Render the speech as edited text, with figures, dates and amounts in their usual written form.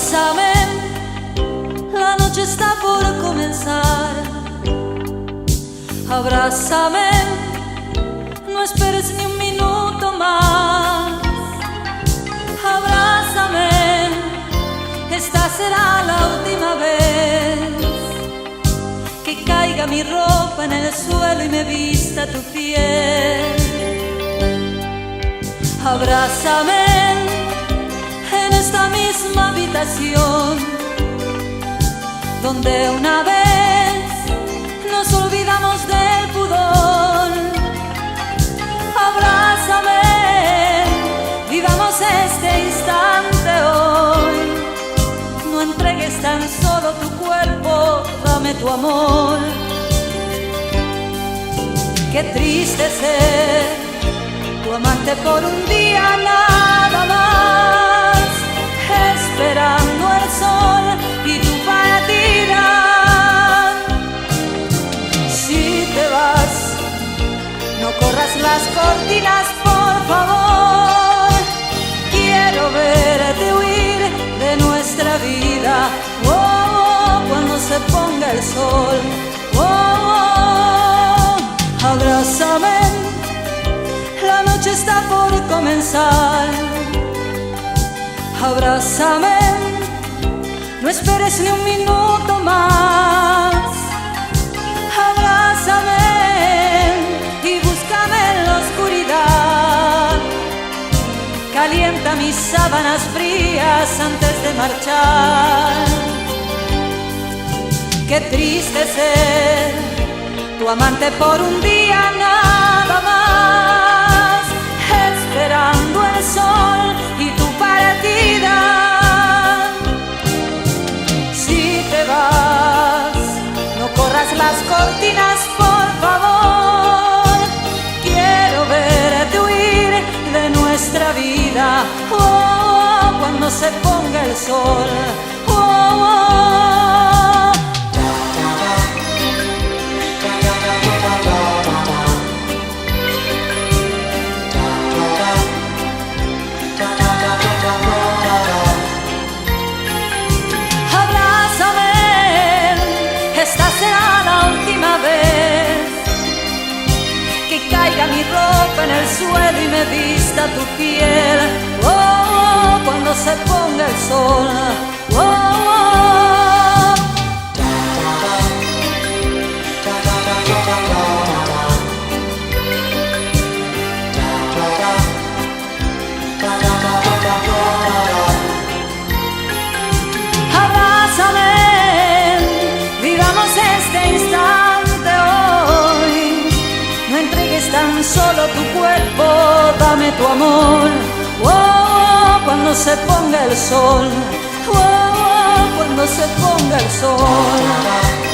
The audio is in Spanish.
Abrázame, la noche está por comenzar. Abrázame, no esperes ni un minuto más. Abrázame, esta será la última vez que caiga mi ropa en el suelo y me vista tu piel. Abrázame en esta misma habitación donde una vez nos olvidamos del pudor. Abrázame, vivamos este instante hoy. No entregues tan solo tu cuerpo, dame tu amor. Qué triste ser tu amante por un día nada más, esperando el sol y tu partida. Si te vas, no corras las cortinas, por favor. Quiero verte huir de nuestra vida, oh, oh, cuando se ponga el sol. Oh, oh, abrázame, la noche está por comenzar. Abrázame, no esperes ni un minuto más. Abrázame y búscame en la oscuridad. Calienta mis sábanas frías antes de marchar. Qué triste ser tu amante por un día nada más, esperando el sol y tu partida. Si te vas, no corras las cortinas, por favor. Quiero verte huir de nuestra vida, oh, cuando se ponga el sol. Oh, oh. Esta será la última vez que caiga mi ropa en el suelo y me vista tu piel. Oh, oh, cuando se ponga el sol. Oh, oh. Abrázame, vivamos este instante hoy. No entregues tan solo tu cuerpo, dame tu amor. Oh, oh, cuando se ponga el sol. Oh, oh, cuando se ponga el sol.